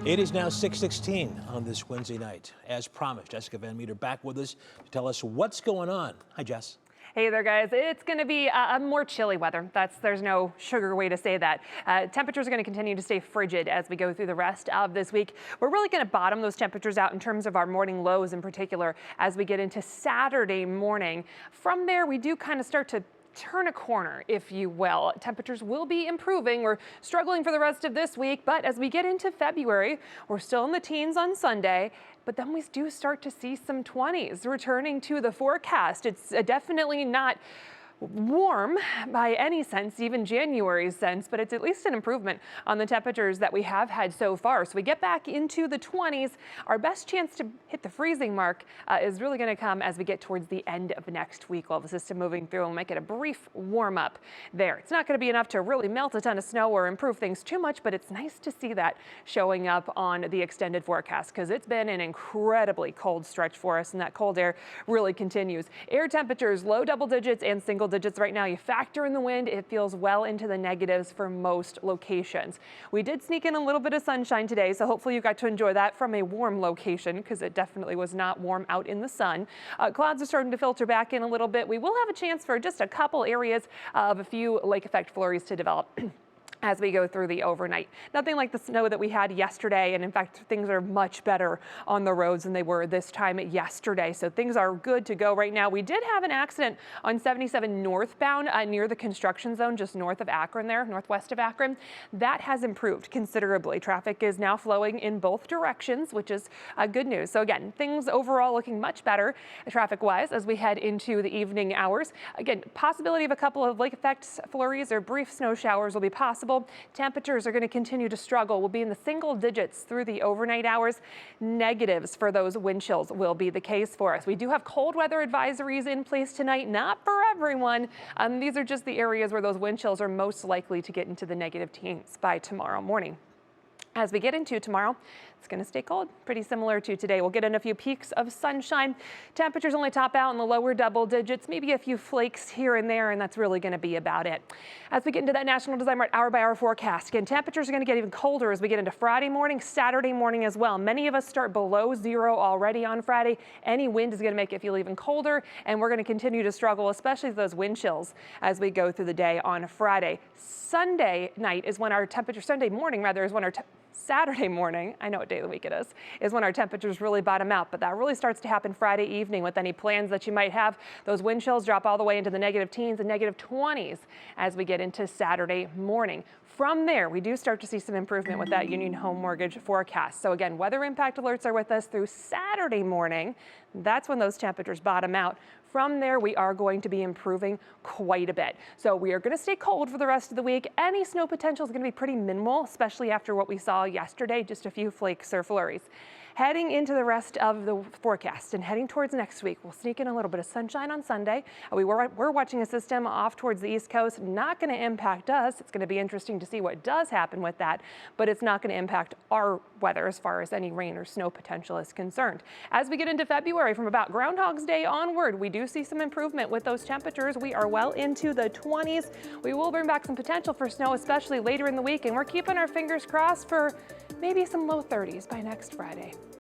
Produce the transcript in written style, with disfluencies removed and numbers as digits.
It is now 6:16 on this Wednesday night. As promised, Jessica Van Meter back with us to tell us what's going on. Hi, Jess. Hey there, guys. It's going to be a more chilly weather. There's no sugar way to say that. Temperatures are going to continue to stay frigid as we go through the rest of this week. We're really going to bottom those temperatures out in terms of our morning lows in particular as we get into Saturday morning. From there, we do kind of start to turn a corner, if you will. Temperatures will be improving. We're struggling for the rest of this week, but as we get into February, we're still in the teens on Sunday, but then we do start to see some 20s returning to the forecast. It's definitely not warm by any sense, even January's sense, but it's at least an improvement on the temperatures that we have had so far. So we get back into the 20s. Our best chance to hit the freezing mark is really going to come as we get towards the end of next week. We'll have the system moving through and we'll make it a brief warm up there. It's not going to be enough to really melt a ton of snow or improve things too much, but it's nice to see that showing up on the extended forecast because it's been an incredibly cold stretch for us, and that cold air really continues. Air temperatures low double digits and single digits right now. You factor in the wind, it feels well into the negatives for most locations. We did sneak in a little bit of sunshine today, so hopefully you got to enjoy that from a warm location because it definitely was not warm out in the sun. Clouds are starting to filter back in a little bit. We will have a chance for just a couple areas of a few lake effect flurries to develop as we go through the overnight. Nothing like the snow that we had yesterday, and in fact things are much better on the roads than they were this time yesterday, so things are good to go right now. We did have an accident on 77 northbound near the construction zone just north of Akron there, northwest of Akron. That has improved considerably. Traffic is now flowing in both directions, which is good news. So again, things overall looking much better traffic-wise as we head into the evening hours. Again, possibility of a couple of lake effect flurries or brief snow showers will be possible. Temperatures are going to continue to struggle. We'll be in the single digits through the overnight hours. Negatives for those wind chills will be the case for us. We do have cold weather advisories in place tonight, not for everyone. These are just the areas where those wind chills are most likely to get into the negative teens by tomorrow morning. As we get into tomorrow, it's going to stay cold, pretty similar to today. We'll get in a few peaks of sunshine. Temperatures only top out in the lower double digits, maybe a few flakes here and there, and that's really going to be about it. As we get into that National Design Mart hour-by-hour forecast, again, temperatures are going to get even colder as we get into Friday morning, Saturday morning as well. Many of us start below zero already on Friday. Any wind is going to make it feel even colder, and we're going to continue to struggle, especially those wind chills as we go through the day on Friday. Sunday morning is when our Saturday morning, I know what day of the week it is when our temperatures really bottom out, but that really starts to happen Friday evening with any plans that you might have. Those wind chills drop all the way into the negative teens and negative 20s as we get into Saturday morning. From there, we do start to see some improvement with that Union Home Mortgage forecast. So again, weather impact alerts are with us through Saturday morning. That's when those temperatures bottom out. From there, we are going to be improving quite a bit. So we are going to stay cold for the rest of the week. Any snow potential is going to be pretty minimal, especially after what we saw yesterday, just a few flakes or flurries. Heading into the rest of the forecast and heading towards next week, we'll sneak in a little bit of sunshine on Sunday. We're watching a system off towards the East Coast, not going to impact us. It's going to be interesting to see what does happen with that, but it's not going to impact our weather as far as any rain or snow potential is concerned. As we get into February, from about Groundhog's Day onward, we do see some improvement with those temperatures. We are well into the 20s. We will bring back some potential for snow, especially later in the week, and we're keeping our fingers crossed for maybe some low 30s by next Friday.